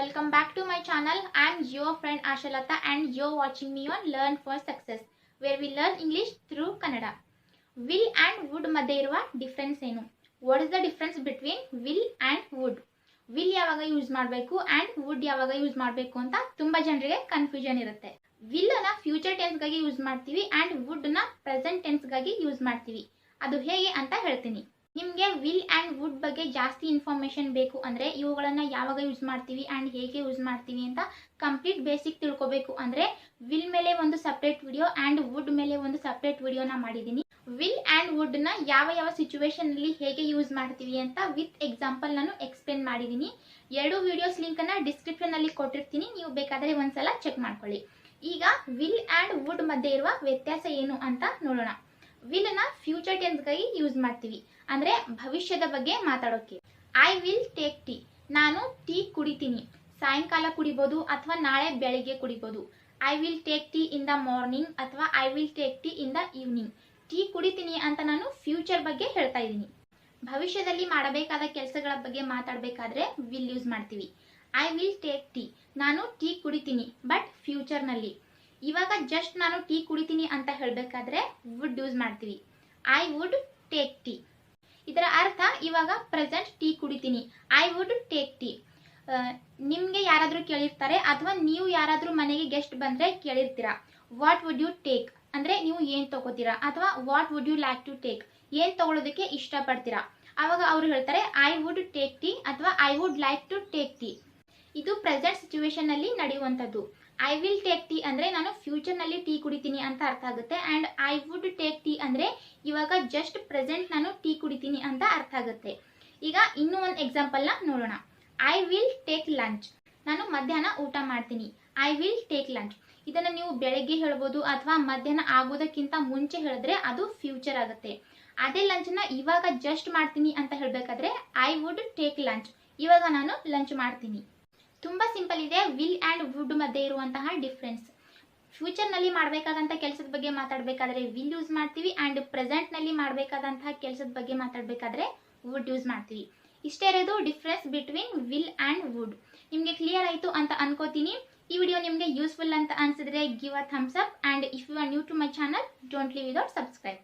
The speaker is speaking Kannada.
Welcome back to my channel. I am your friend Ashalata and you're watching me on Learn for Success, where we learn English through kannada. Will and would madhe iruva difference enu? What is the difference between will and would? Will yavaga use ಮಾಡಬೇಕು and would yavaga use ಮಾಡಬೇಕು ಅಂತ ತುಂಬಾ ಜನರಿಗೆ ಕನ್ಫ್ಯೂಷನ್ ಇರುತ್ತೆ. will ಅನ್ನ ಫ್ಯೂಚರ್ ಟೆನ್ಸ್ ಗಾಗಿ ಯೂಸ್ ಮಾಡ್ತೀವಿ and would ನ ಪ್ರೆಸೆಂಟ್ ಟೆನ್ಸ್ ಗಾಗಿ ಯೂಸ್ ಮಾಡ್ತೀವಿ. ಅದು ಹೇಗೆ ಅಂತ ಹೇಳ್ತೀನಿ. ನಿಮಗೆ ವಿಲ್ ಆ್ಯಂಡ್ ವುಡ್ ಬಗ್ಗೆ ಜಾಸ್ತಿ ಇನ್ಫಾರ್ಮೇಷನ್ ಬೇಕು ಅಂದರೆ ಇವುಗಳನ್ನು ಯಾವಾಗ ಯೂಸ್ ಮಾಡ್ತೀವಿ ಆ್ಯಂಡ್ ಹೇಗೆ ಯೂಸ್ ಮಾಡ್ತೀವಿ ಅಂತ ಕಂಪ್ಲೀಟ್ ಬೇಸಿಕ್ ತಿಳ್ಕೊಬೇಕು ಅಂದರೆ ವಿಲ್ ಮೇಲೆ ಒಂದು ಸಪ್ರೇಟ್ ವಿಡಿಯೋ ಆ್ಯಂಡ್ ವುಡ್ ಮೇಲೆ ಒಂದು ಸಪ್ರೇಟ್ ವಿಡಿಯೋನ ಮಾಡಿದ್ದೀನಿ. ವಿಲ್ ಆ್ಯಂಡ್ ವುಡ್ನ ಯಾವ ಸಿಚುವೇಶನಲ್ಲಿ ಹೇಗೆ ಯೂಸ್ ಮಾಡ್ತೀವಿ ಅಂತ ವಿತ್ ಎಕ್ಸಾಂಪಲ್ ನಾನು ಎಕ್ಸ್ಪ್ಲೇನ್ ಮಾಡಿದ್ದೀನಿ. ಎರಡು ವಿಡಿಯೋಸ್ ಲಿಂಕನ್ನು ಡಿಸ್ಕ್ರಿಪ್ಷನಲ್ಲಿ ಕೊಟ್ಟಿರ್ತೀನಿ, ನೀವು ಬೇಕಾದರೆ ಒಂದ್ಸಲ ಚೆಕ್ ಮಾಡ್ಕೊಳ್ಳಿ. ಈಗ ವಿಲ್ ಆ್ಯಂಡ್ ವುಡ್ ಮಧ್ಯೆ ಇರುವ ವ್ಯತ್ಯಾಸ ಏನು ಅಂತ ನೋಡೋಣ. ವಿಲ್ ನ ಫ್ಯೂಚರ್ ಟೆನ್ಸ್ ಗಾಗಿ ಯೂಸ್ ಮಾಡ್ತೀವಿ ಅಂದ್ರೆ ಭವಿಷ್ಯದ ಬಗ್ಗೆ ಮಾತಾಡೋಕೆ. ಐ ವಿಲ್ ಟೇಕ್ ಟೀ, ನಾನು ಟೀ ಕುಡಿತೀನಿ. ಸಾಯಂಕಾಲ ಕುಡಿಬಹುದು ಅಥವಾ ನಾಳೆ ಬೆಳಿಗ್ಗೆ ಕುಡಿಬಹುದು. I will take tea in the morning ಅಥವಾ I will take tea in the evening. Tea ಕುಡಿತೀನಿ ಅಂತ ನಾನು ಫ್ಯೂಚರ್ ಬಗ್ಗೆ ಹೇಳ್ತಾ ಇದ್ದೀನಿ. ಭವಿಷ್ಯದಲ್ಲಿ ಮಾಡಬೇಕಾದ ಕೆಲಸಗಳ ಬಗ್ಗೆ ಮಾತಾಡಬೇಕಾದ್ರೆ ವಿಲ್ ಯೂಸ್ ಮಾಡ್ತೀವಿ. ಐ ವಿಲ್ ಟೇಕ್ ಟೀ, ನಾನು ಟೀ ಕುಡಿತೀನಿ ಬಟ್ ಫ್ಯೂಚರ್ ನಲ್ಲಿ. ಇವಾಗ ಜಸ್ಟ್ ನಾನು ಟೀ ಕುಡಿತೀನಿ ಅಂತ ಹೇಳಬೇಕಾದ್ರೆ ವುಡ್ ಯೂಸ್ ಮಾಡ್ತೀವಿ. I would take tea. ಇದರ ಅರ್ಥ ಇವಾಗ ಪ್ರೆಸೆಂಟ್ ಟೀ ಕುಡಿತೀನಿ, ಐ ವುಡ್ ಟೇಕ್ ಟೀ. ನಿಮಗೆ ಯಾರಾದರೂ ಕೇಳಿರ್ತಾರೆ ಅಥವಾ ನೀವು ಯಾರಾದರೂ ಮನೆಗೆ ಗೆಸ್ಟ್ ಬಂದರೆ ಕೇಳಿರ್ತೀರಾ, ವಾಟ್ ವುಡ್ ಯು ಟೇಕ್ ಅಂದರೆ ನೀವು ಏನು ತಗೋತೀರಾ, ಅಥವಾ what would you like to take, ಏನು ತಗೊಳ್ಳೋದಕ್ಕೆ ಇಷ್ಟಪಡ್ತೀರಾ. ಆವಾಗ ಅವರು ಹೇಳ್ತಾರೆ ಐ ವುಡ್ ಟೇಕ್ ಟೀ ಅಥವಾ I would like to take tea. ಇದು ಪ್ರೆಸೆಂಟ್ ಸಿಚುವೇಶನ್ ನಲ್ಲಿ ನಡೆಯುವಂಥದ್ದು. ಐ ವಿಲ್ ಟೇಕ್ ಟೀ ಅಂದ್ರೆ ನಾನು ಫ್ಯೂಚರ್ ನಲ್ಲಿ ಟೀ ಕುಡಿತೀನಿ ಅಂತ ಅರ್ಥ ಆಗುತ್ತೆ. And I would take tea ಅಂದ್ರೆ ಇವಾಗ ಜಸ್ಟ್ ಪ್ರೆಸೆಂಟ್ ನಾನು ಟೀ ಕುಡಿತೀನಿ ಅಂತ ಅರ್ಥ ಆಗುತ್ತೆ. ಈಗ ಇನ್ನೂ ಒಂದು ಎಕ್ಸಾಂಪಲ್ ನ ನೋಡೋಣ. ಐ ವಿಲ್ ಟೇಕ್ ಲಂಚ್, ನಾನು ಮಧ್ಯಾಹ್ನ ಊಟ ಮಾಡ್ತೀನಿ. ಐ ವಿಲ್ ಟೇಕ್ ಲಂಚ್ ಇದನ್ನ ನೀವು ಬೆಳಗ್ಗೆ ಹೇಳ್ಬೋದು ಅಥವಾ ಮಧ್ಯಾಹ್ನ ಆಗೋದಕ್ಕಿಂತ ಮುಂಚೆ ಹೇಳಿದ್ರೆ ಅದು ಫ್ಯೂಚರ್ ಆಗುತ್ತೆ. ಅದೇ ಲಂಚ್ ನ ಇವಾಗ ಜಸ್ಟ್ ಮಾಡ್ತೀನಿ ಅಂತ ಹೇಳ್ಬೇಕಾದ್ರೆ ಐ ವುಡ್ ಟೇಕ್ ಲಂಚ್, ಇವಾಗ ನಾನು ಲಂಚ್ ಮಾಡ್ತೀನಿ. ತುಂಬಾ ಸಿಂಪಲ್ ಇದೆ ವಿಲ್ ಆ್ಯಂಡ್ ವುಡ್ ಮಧ್ಯೆ ಇರುವಂತಹ ಡಿಫ್ರೆನ್ಸ್. ಫ್ಯೂಚರ್ನಲ್ಲಿ ಮಾಡಬೇಕಾದಂಥ ಕೆಲಸದ ಬಗ್ಗೆ ಮಾತಾಡಬೇಕಾದ್ರೆ ವಿಲ್ ಯೂಸ್ ಮಾಡ್ತೀವಿ ಆ್ಯಂಡ್ ಪ್ರೆಸೆಂಟ್ನಲ್ಲಿ ಮಾಡಬೇಕಾದಂತಹ ಕೆಲಸದ ಬಗ್ಗೆ ಮಾತಾಡಬೇಕಾದ್ರೆ ವುಡ್ ಯೂಸ್ ಮಾಡ್ತೀವಿ. ಇಷ್ಟೇ ಇರೋದು difference between will and would. ನಿಮಗೆ ಕ್ಲಿಯರ್ ಆಯಿತು ಅಂತ ಅನ್ಕೋತೀನಿ. ಈ ವಿಡಿಯೋ ನಿಮಗೆ ಯೂಸ್ಫುಲ್ ಅಂತ ಅನ್ಸಿದ್ರೆ give a thumbs up and if you are new to my channel don't leave without subscribe.